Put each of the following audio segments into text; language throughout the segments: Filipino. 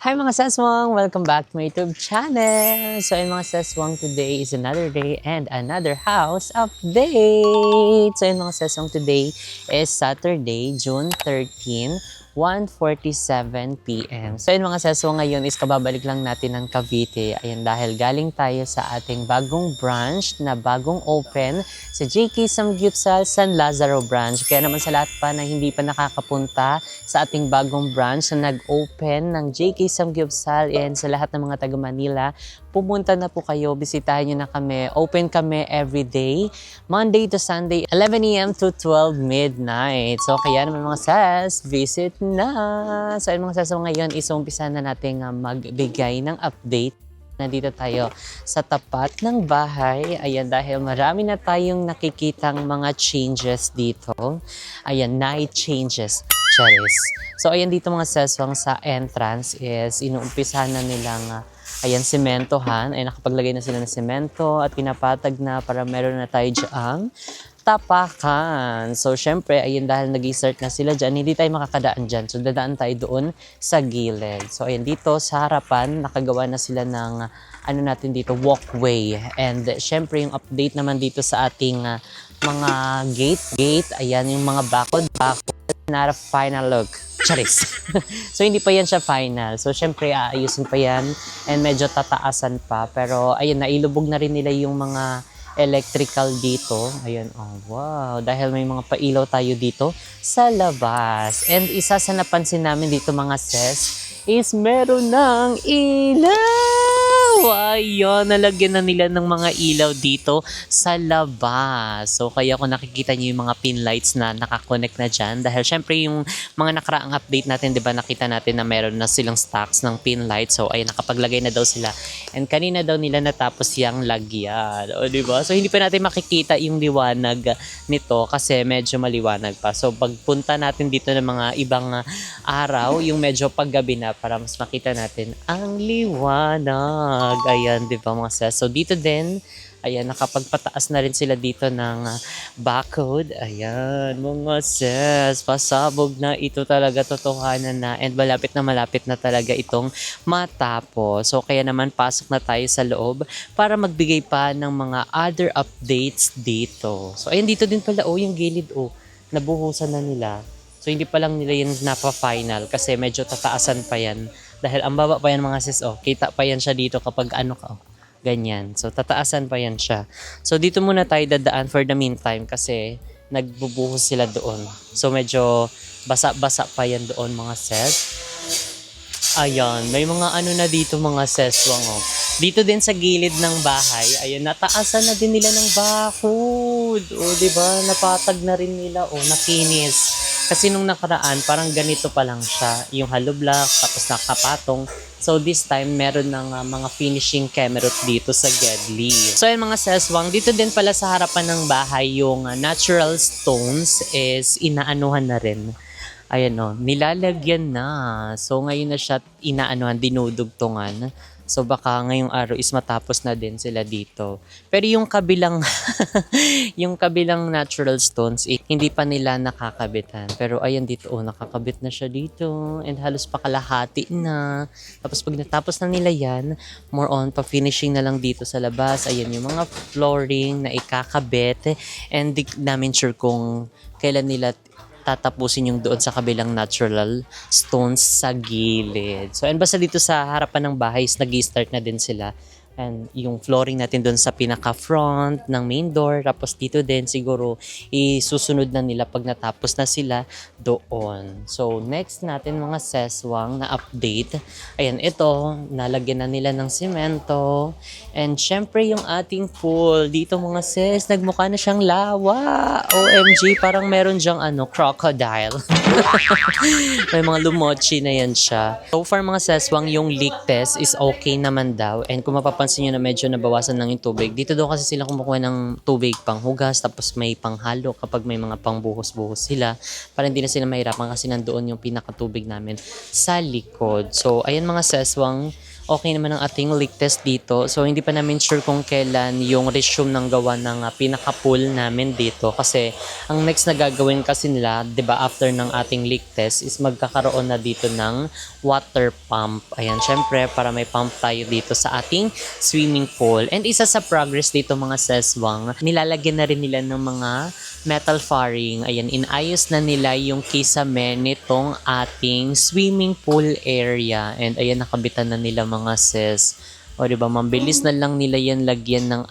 Hi mga seswang! Welcome back to my YouTube channel! So ayun mga seswang, today is another day and another house update! So ayun mga seswang, today is Saturday, June 13, 1:47 PM. So ayun mga seswang, ngayon is kababalik lang natin ng Cavite. Ayan, dahil galing tayo sa ating bagong branch na bagong open sa JK Samgyupsal San Lazaro branch. Kaya naman sa lahat pa na hindi pa nakakapunta sa ating bagong branch na nag-open ng JK Samgyupsal, and sa lahat ng mga taga Manila, pumunta na po kayo, bisitahin nyo na kami. Open kami every day, Monday to Sunday, 11 AM to 12 midnight. So kaya naman mga ses, visit na! So ayun mga ses, ngayon umpisa na natin magbigay ng update. Nandito tayo sa tapat ng bahay. Ayan, dahil marami na tayong nakikitang mga changes dito. Ayan, night changes. Charis. So, ayan dito mga seswang sa entrance is inuumpisahan na nilang ayan, sementohan. Ay, nakapaglagay na sila ng semento at pinapatag na para meron na tayo dyan tapakan. So, syempre, ayun, dahil nag-start na sila dyan, hindi tayo makakadaan dyan. So, dadaan tayo doon sa gilid. So, ayun, dito sa harapan, nakagawa na sila ng, ano natin dito, walkway. And, syempre, yung update naman dito sa ating mga gate, ayan, yung mga bakod, not a final look. Charis. So, hindi pa yan siya final. So, syempre, aayusin pa yan and medyo tataasan pa. Pero, ayun, nailubog na rin nila yung mga electrical dito. Ayun, oh wow. Dahil may mga pailaw tayo dito sa labas. And isa sa napansin namin dito mga ses is meron ng ilaw. Ayun, nalagyan na nila ng mga ilaw dito sa labas. So, kaya kung nakikita niyo yung mga pin lights na nakakonect na dyan. Dahil syempre yung mga nakaraang update natin, di ba, nakita natin na meron na silang stocks ng pin lights. So, ayun, nakapaglagay na daw sila. And kanina daw nila natapos yung lagyan. O, di ba? So, hindi pa natin makikita yung liwanag nito kasi medyo maliwanag pa. So, pagpunta natin dito ng mga ibang araw, yung medyo paggabi na para mas makita natin ang liwanag. Ayan, di ba mga ses? So, dito din, ayan, nakapagpataas na rin sila dito ng barcode. Ayan, mga ses, pasabog na ito talaga, totohanan na. And malapit na talaga itong matapos. So, kaya naman pasok na tayo sa loob para magbigay pa ng mga other updates dito. So, ayan, dito din pala, oh, yung gilid, oh, nabuhusan na nila. So, hindi pa lang nila yung napa-final kasi medyo tataasan pa yan. Dahil ang baba pa yan mga sis, oh, kita pa yan siya dito kapag ano ka, oh, ganyan. So, tataasan pa yan siya. So, dito muna tayo dadaan for the meantime kasi nagbubuhos sila doon. So, medyo basa-basa pa yan doon mga sis. Ayan, may mga ano na dito mga seswang, oh. Dito din sa gilid ng bahay, ayun, nataasan na din nila ng bakod. O, diba? Napatag na rin nila, o, nakinis. Kasi nung nakaraan, parang ganito pa lang siya. Yung hollow block, tapos nakapatong. So, this time, meron ng mga finishing camerot dito sa Gedli. So, ayun mga seswang, dito din pala sa harapan ng bahay, yung natural stones is inaanuhan na rin. Ayan o, nilalagyan na. So, ngayon na siya inaanuhan, dinudugtungan. So, baka ngayong araw is matapos na din sila dito. Pero yung kabilang, yung kabilang natural stones, hindi pa nila nakakabitan. Pero ayan dito, oh, nakakabit na siya dito. And halos pakalahati na. Tapos pag natapos na nila yan, more on, pa-finishing na lang dito sa labas. Ayan yung mga flooring na ikakabit. And di namin sure kung kailan nila tatapusin yung doon sa kabilang natural stones sa gilid. So, and basta dito sa harapan ng bahay, nag-i-start na din sila. And yung flooring natin doon sa pinaka-front ng main door. Tapos dito din siguro isusunod na nila pag natapos na sila doon. So, next natin mga seswang na update. Ayan, ito, nalagyan na nila ng semento. And syempre yung ating pool. Dito mga ses, nagmukha na siyang lawa. OMG, parang meron dyang crocodile. May mga lumochi na yan siya. So far mga seswang, yung leak test is okay naman daw. And kung mapapansin nyo na medyo nabawasan lang yung tubig, dito daw kasi sila kumukuha ng tubig pang hugas, tapos may panghalo kapag may mga pangbuhos-buhos sila, para hindi na sila mahirapan kasi nandoon yung pinakatubig namin sa likod. So ayan mga seswang, okay naman ang ating leak test dito. So, hindi pa namin sure kung kailan yung resume ng gawa ng pinaka-pool namin dito. Kasi, ang next na gagawin kasi nila, 'di ba, after ng ating leak test is magkakaroon na dito ng water pump. Ayan, syempre, para may pump tayo dito sa ating swimming pool. And isa sa progress dito mga seswang, nilalagyan na rin nila ng mga metal faring. Ayan, inayos na nila yung kisame nitong ating swimming pool area. And ayan, nakabitan na nila mga ses. O diba, mabilis na lang nila yan lagyan ng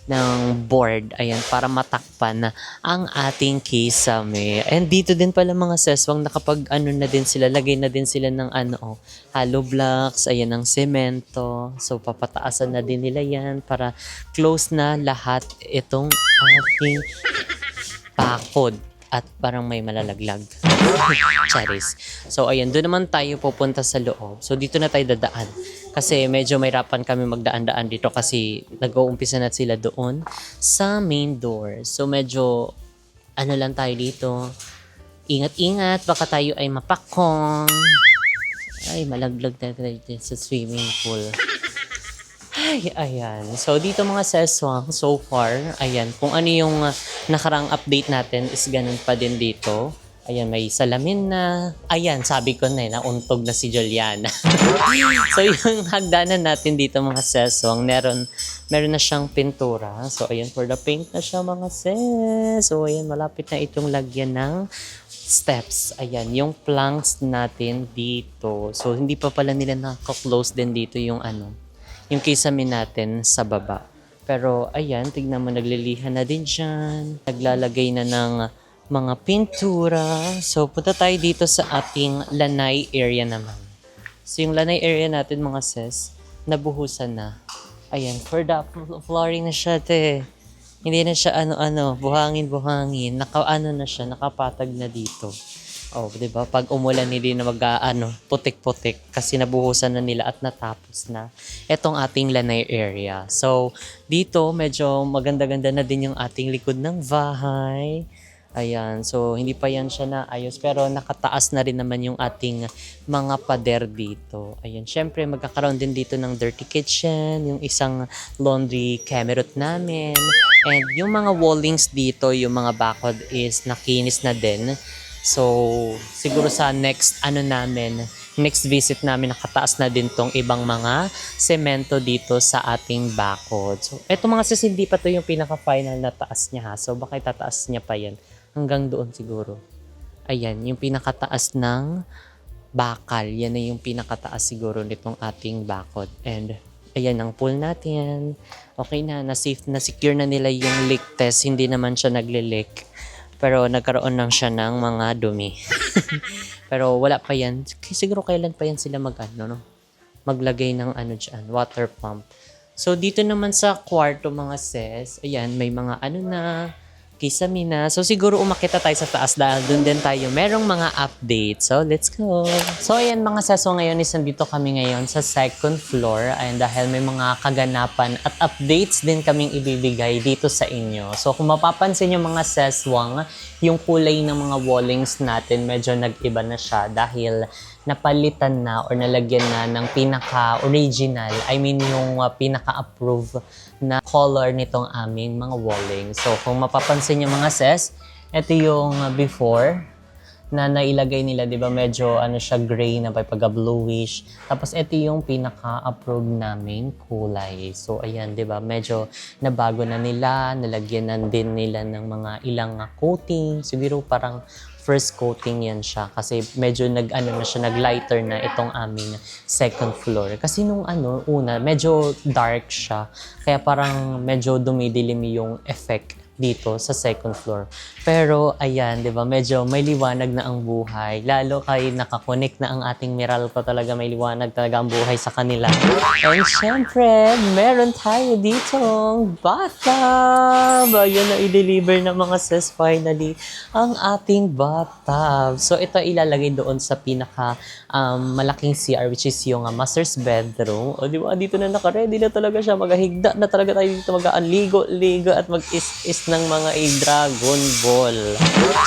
ng board, ayan, para matakpan ang ating kisame. And dito din pala mga seswang nakapag na din sila, lagay na din sila ng hollow blocks, ayan, ng semento. So papataasan na din nila yan para close na lahat itong ating bakod at parang may malalaglag. Charis. So ayan, doon naman tayo pupunta sa loob. So dito na tayo dadaan. Kasi medyo mahirapan kami magdaan-daan dito kasi nag-uumpisa na sila doon sa main door. So medyo lang tayo dito. Ingat-ingat, baka tayo ay mapakong. Ay, malaglag na tayo sa swimming pool. Ay, ayan. So, dito mga seswang, so far, ayan, kung ano yung nakarang update natin is ganun pa din dito. Ayan, may salamin na. Ayan, sabi ko na, nauntog na si Juliana. So, yung hagdanan natin dito mga seswang, meron na siyang pintura. So, ayan, for the paint na siya mga ses. So, ayan, malapit na itong lagyan ng steps. Ayan, yung planks natin dito. So, hindi pa pala nila naka-close din dito yung yung kisame natin sa baba. Pero ayan, tignan mo, naglilihan na din dyan. Naglalagay na ng mga pintura. So punta tayo dito sa ating lanay area naman. So yung lanay area natin mga ses, nabuhusan na. Ayan, for the flooring na siya te. Hindi na siya buhangin. Na siya, nakapatag na dito. Oh, 'di ba? Pag umulan hindi na putik-putik kasi nabuhusan na nila at natapos na etong ating lanay area. So, dito medyo maganda-ganda na din yung ating likod ng bahay. Ayan, so hindi pa yan siya naayos pero nakataas na rin naman yung ating mga pader dito. Ayan, syempre magkakaroon din dito ng dirty kitchen, yung isang laundry cabinet namin. And yung mga wallings dito, yung mga bakod is nakinis na din. So, siguro sa next visit namin, nakataas na din tong ibang mga semento dito sa ating bakod. So, eto mga sis, hindi pa to yung pinaka-final na taas niya ha. So, baka itataas niya pa yan. Hanggang doon siguro. Ayan, yung pinakataas ng bakal. Yan na yung pinakataas siguro nitong ating bakod. And, ayan ang pool natin. Okay na, na-safe, na-secure na nila yung leak test. Hindi naman siya nagle-leak. Pero nagkaroon lang siya ng mga dumi. Pero wala pa yan. Siguro kailan pa yan sila maglagay ng dyan, water pump. So dito naman sa kwarto mga ses, ayan, may mga kisame na. So siguro umakita tayo sa taas dahil dun din tayo merong mga update. So let's go. So ayan mga ses, so ngayon is nandito kami ngayon sa second floor. Ayan, dahil may mga kaganapan at updates din kaming ibibigay dito sa inyo. So kung mapapansin nyo mga seswang, yung kulay ng mga wallings natin medyo nag-iba na siya dahil napalitan na or nalagyan na ng pinaka-original, I mean yung pinaka-approved na color nitong aming mga walling. So kung mapapansin nyo mga ses, ito yung before na nailagay nila, di ba medyo siya gray na pagka bluish. Tapos ito yung pinaka-approved naming kulay. So ayan, di ba medyo nabago na nila, nalagyan na din nila ng mga ilang coating. Siguro parang first coating yan siya kasi medyo nag-lighter na itong aming second floor. Kasi nung una, medyo dark siya. Kaya parang medyo dumidilim yung effect dito sa second floor. Pero ayan, 'di ba? Medyo may liwanag na ang buhay. Lalo kay nakakonect na ang ating Meralco, talaga may liwanag talaga ang buhay sa kanila. And syempre, meron tayo ditong bathtub. Ayun na i-deliver na mga sis finally ang ating bathtub. So ito ilalagay doon sa pinaka malaking CR which is yung master's bedroom. O di ba? Dito na naka-ready na talaga siya. Maghahigda na talaga tayo dito. Mag-ligo at mag-is ng mga Dragon Ball.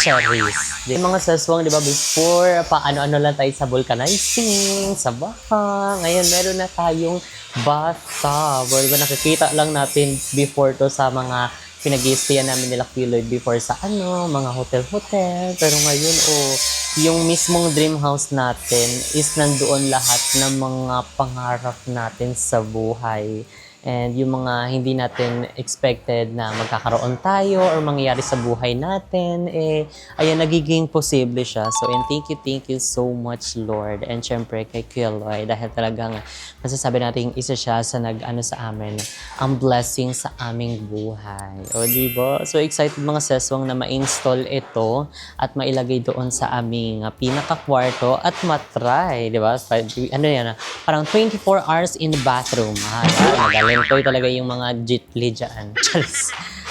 Charis. Di, mga saswang, di ba, before, paano-ano lang tayo sa vulcanizing, sa baha. Ngayon, meron na tayong bathtub. Di ba, nakikita lang natin before to sa mga pinag-i-stayan namin nila Lloyd before sa mga hotel-hotel. Pero ngayon, yung mismong dream house natin is nandoon lahat ng mga pangarap natin sa buhay. And yung mga hindi natin expected na magkakaroon tayo or mangyayari sa buhay natin, ayan, nagiging posible siya. So, and thank you so much, Lord. And syempre, kay Kuya Lloyd, dahil talagang masasabi natin isa siya sa sa amin, ang blessing sa aming buhay. O, diba? So, excited mga seswang na ma-install ito at mailagay doon sa aming pinaka-kwarto at matry, diba? Parang 24 hours in the bathroom. Magaling talaga yung mga jitli dyan.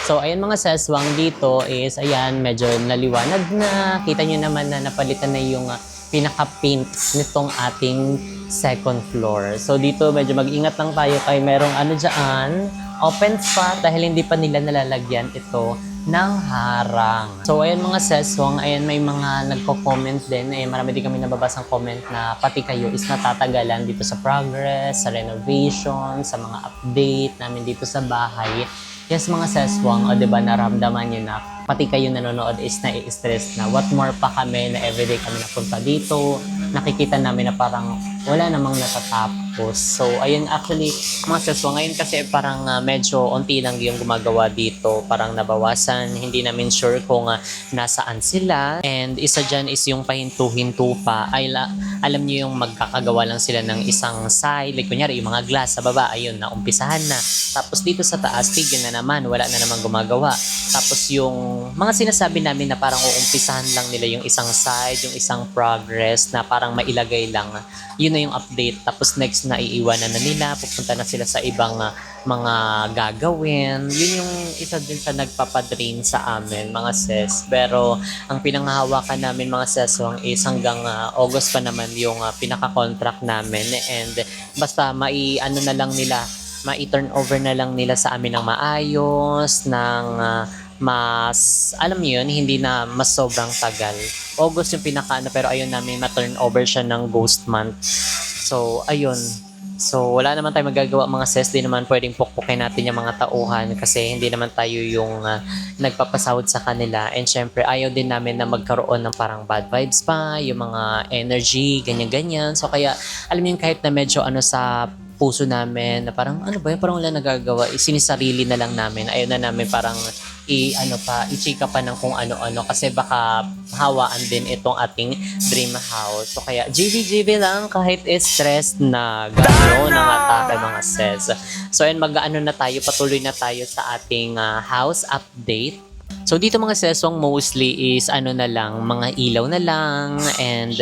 So, ayan mga seswang, dito is, ayan, medyo naliwanag na. Kita nyo naman na napalitan na yung pinaka-paint nitong ating second floor. So, dito medyo mag-ingat lang tayo kay merong dyan, open spot dahil hindi pa nila nalalagyan ito ng harang. So, ayan mga seswang, ayan may mga nagko-comment din. Marami din kami nababasang comment na pati kayo is natatagalan dito sa progress, sa renovation, sa mga update namin dito sa bahay. Yes, mga seswang, diba, naramdaman nyo na pati kayo nanonood is na-stress na what more pa kami na everyday kami napunta dito. Nakikita namin na parang wala namang natatapos. So, ayun, actually, mga seswang, ngayon kasi parang medyo onti lang yung gumagawa dito. Parang nabawasan. Hindi namin sure kung nasaan sila. And isa dyan is yung pahinto-hinto pa. Alam niyo yung magkakagawa lang sila ng isang side. Like, kunyari, yung mga glass sa baba, ayun, naumpisahan na. Tapos dito sa taas, tigil na naman. Wala na naman gumagawa. Tapos yung mga sinasabi namin na parang uumpisahan lang nila yung isang side, yung isang progress na parang mailagay lang. Yun na yung update. Tapos next na iiwanan na nila. Pupunta na sila sa ibang mga gagawin. Yun yung isa din sa nagpapadrain sa amin, mga ses. Pero ang pinanghahawakan namin, mga seswang, is hanggang August pa naman yung pinaka-contract namin. And basta na lang nila, ma-turn over na lang nila sa amin ng maayos, ng mas, alam niyo yun, hindi na mas sobrang tagal. August yung pero ayun namin ma-turn over siya ng ghost month. So, ayun. So, wala naman tayo magagawa, mga ses. Di naman pwedeng pukpukin natin yung mga tauhan kasi hindi naman tayo yung nagpapasahod sa kanila. And syempre, ayaw din namin na magkaroon ng parang bad vibes pa, yung mga energy, ganyan-ganyan. So, kaya, alam niyo, kahit na medyo sa puso namin na parang parang wala nagagawa, sinisarili na lang namin. Ayaw na namin parang i-chika pa ng kung ano-ano kasi baka hawaan din itong ating dream house. So kaya GB lang kahit stress na gano'n ang atake, mga ses. So ayun, na tayo, patuloy na tayo sa ating house update. So dito mga seswang mostly is na lang, mga ilaw na lang and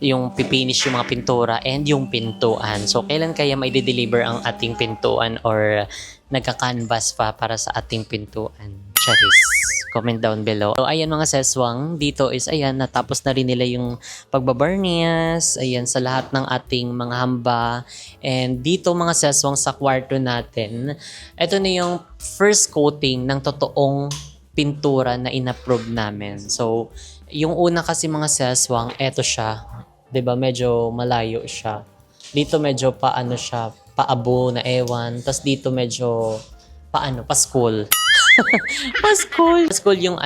yung pipinish yung mga pintura and yung pintuan. So kailan kaya may deliver ang ating pintuan or nagka-canvas pa para sa ating pintuan? Charis. Comment down below. So ayan mga seswang, dito is ayan, natapos na rin nila yung pagbabarnias, ayan, sa lahat ng ating mga hamba. And dito mga seswang sa kwarto natin, ito na yung first coating ng totoong pintura na in-approve namin. So, yung una kasi mga seswang, eto siya. 'Di ba? Medyo malayo siya. Dito medyo siya, paabo na ewan. Tapos dito medyo pa-school. Paskul yung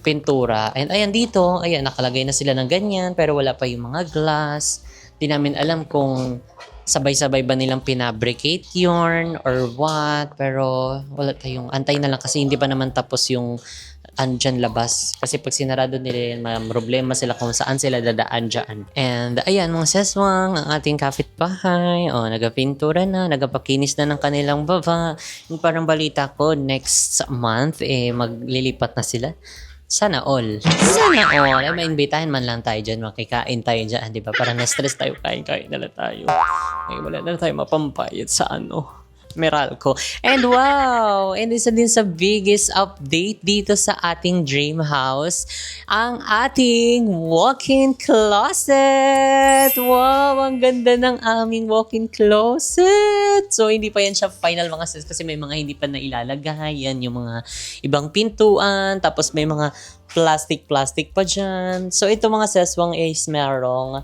pintura. And ayan dito, ayan, nakalagay na sila ng ganyan, pero wala pa yung mga glass. Di namin alam kung sabay-sabay ba nilang pinabricate yarn or what, pero wala tayong, antay na lang kasi hindi pa naman tapos yung andyan labas. Kasi pag sinarado nila yan, problema sila kung saan sila dadaan dyan. And ayan mga seswang, ang ating kapitbahay, nagapintura na, nagapakinis na ng kanilang baba. Yung parang balita ko, next month, maglilipat na sila. Sana all. Sana all. Ay, maimbitahin man lang tayo dyan. Makikain tayo dyan. Di ba? Parang na-stress tayo. Kain na lang tayo. Ay, wala na tayo mapampayat sa Meralco. And wow! And isa din sa biggest update dito sa ating dream house, ang ating walk-in closet! Wow! Ang ganda ng aming walk-in closet! So, hindi pa yan siya final mga sis kasi may mga hindi pa nailalagay. Yan yung mga ibang pintuan. Tapos may mga plastic pa dyan. So, ito mga seswang is merong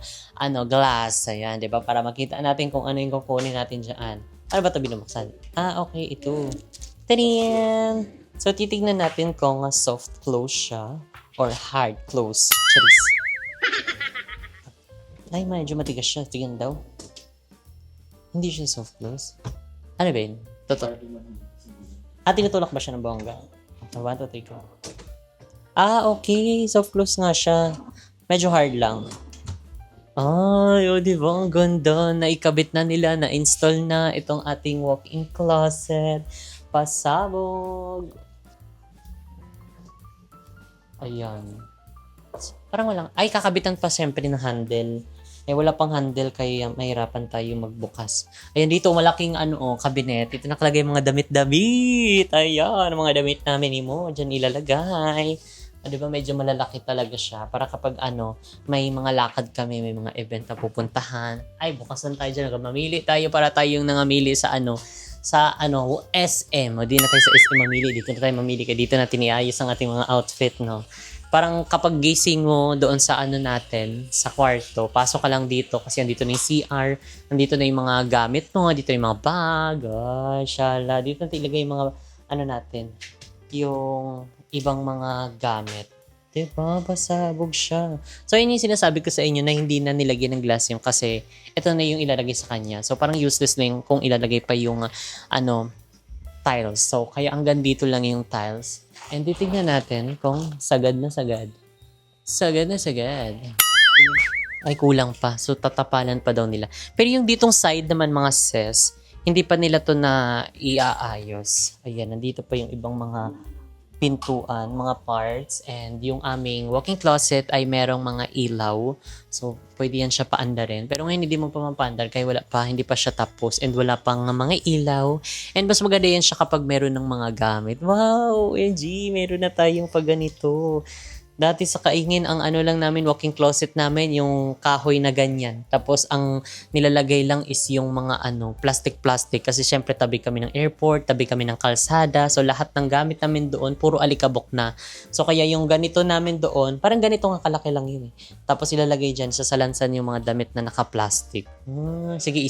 glass. Ayan, di ba? Para makita natin kung ano yung kukunin natin dyan. Ano ba ito binubuksan? Okay, ito. Tadaan! So, titignan natin kung soft close siya or hard close. Charis. Ay, medyo matigas siya. Tingnan daw. Hindi siya soft close. Ano ba yun? Totoo. Tinutulak ba siya ng bongga? 1, 2, 3, go. Okay. Soft close nga siya. Medyo hard lang. Ay, di ba? Ang ganda. Naikabit na nila, na-install na itong ating walk-in closet. Pasabog. Ayan. Parang walang, kakabitan pa siyempre ng handle. Wala pang handle kaya mahirapan tayo magbukas. Ayan, dito malaking cabinet. Ito nakalagay mga damit-damit. Ayan, mga damit namin ni mo. Diyan ilalagay. Di ba medyo malalaki talaga siya para kapag may mga lakad kami, may mga event na pupuntahan. Bukas lang tayo dyan. Mamili tayo para tayong nangamili sa SM. O di na tayo sa SM mamili. Dito na tayo mamili. Kaya dito na tiniayos ang ating mga outfit, no? Parang kapag gising mo doon sa natin, sa kwarto, pasok ka lang dito kasi andito na yung CR, andito na yung mga gamit mo, dito yung mga bag, shala. Dito na ilagay yung mga, natin, yung ibang mga gamit. Diba? Pasabog siya. So, yun yung sinasabi ko sa inyo na hindi na nilagyan ng glass yung kasi ito na yung ilalagay sa kanya. So, parang useless na yung kung ilalagay pa yung tiles. So, kaya hanggang dito lang yung tiles. And titignan natin kung sagad na sagad. Sagad na sagad. Kulang pa. So, tatapalan pa daw nila. Pero yung ditong side naman mga sis, hindi pa nila to na iaayos. Ayan, nandito pa yung ibang mga pintuan, mga parts, and yung aming walk-in closet ay merong mga ilaw. So, pwede yan siya paandarin. Pero ngayon hindi mo pa mapaandar kaya hindi pa siya tapos and wala pang mga ilaw. And mas maganda yan siya kapag meron ng mga gamit. Wow! OMG! Meron na tayong pag ganito. Dati sa Kaingin, ang lang namin, walk-in closet namin, yung kahoy na ganyan. Tapos, ang nilalagay lang is yung mga plastic. Kasi syempre, tabi kami ng airport, tabi kami ng kalsada. So, lahat ng gamit namin doon, puro alikabok na. So, kaya yung ganito namin doon, parang ganito nga kalaki lang yun eh. Tapos, ilalagay dyan sa salansan yung mga damit na naka-plastic. Sige,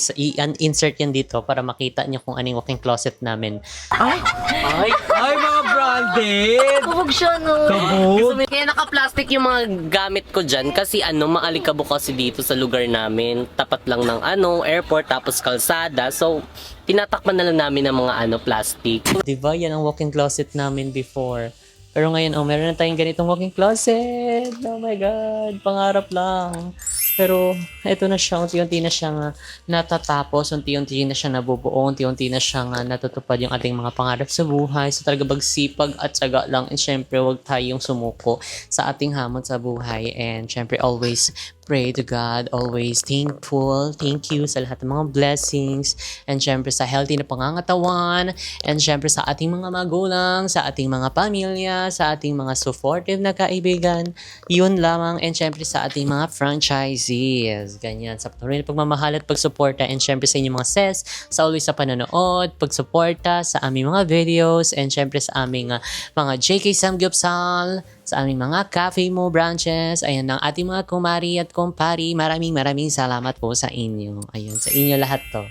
insert yan dito para makita nyo kung anong walk-in closet namin. Ay, mga branded! Kabog siya, no? Kabog? Kaya naka-plastic yung mga gamit ko dyan kasi maalikabok kasi dito sa lugar namin. Tapat lang ng airport tapos kalsada. So, tinatakpan na lang namin ng mga plastic. Diba? Yan ang walk-in closet namin before. Pero ngayon, meron na tayong ganitong walk-in closet. Oh my God, pangarap lang. Pero, eto na siya, unti-unti na siyang natatapos, unti-unti na siya nabubuo, unti-unti na siyang natutupad yung ating mga pangarap sa buhay. So, talaga magsipag at syaga lang. And syempre, huwag tayong sumuko sa ating hamon sa buhay. And syempre, always pray to God, always thankful. Thank you sa lahat ng mga blessings. And syempre, sa healthy na pangangatawan. And syempre, sa ating mga magulang, sa ating mga pamilya, sa ating mga supportive na kaibigan. Yun lamang. And syempre, sa ating mga franchisees. Ganyan. Sa patuloy na pagmamahal at pagsuporta. And syempre, sa inyong mga ses, sa always sa panonood, pagsuporta sa aming mga videos. And syempre, sa aming mga JK Samgyupsal, sa aming mga Cafe Mo branches. Ayan ang ating mga kumari at kumpari. Maraming salamat po sa inyo. Ayun, sa inyo lahat to.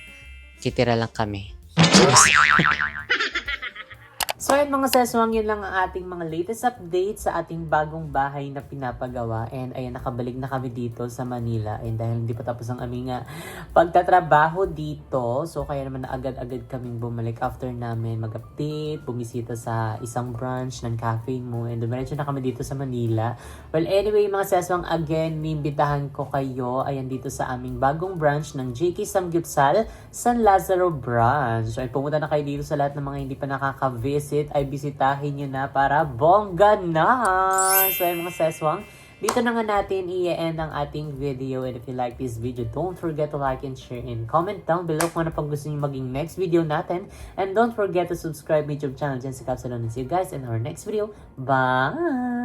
Kitira lang kami. So ayun mga seswang, yun lang ang ating mga latest updates sa ating bagong bahay na pinapagawa. And ayun, nakabalik na kami dito sa Manila. And dahil hindi pa tapos ang aming pagtatrabaho dito, so kaya naman na agad-agad kaming bumalik after namin mag-update, bumisita sa isang branch ng Cafe Mo. And dumiretso na kami dito sa Manila. Well anyway mga seswang, again, niimbitahan ko kayo ayan dito sa aming bagong branch ng JK Samgyupsal San Lazaro branch. So ay pumunta na kayo dito sa lahat ng mga hindi pa nakaka-visit ay bisitahin nyo na para bongga na. So ay mga seswang, dito na nga natin i-end ang ating video. And if you like this video, don't forget to like and share and comment down below kung ano pang gusto niyo maging next video natin. And don't forget to subscribe YouTube channel dyan sa Capsalon. And see you guys in our next video. Bye!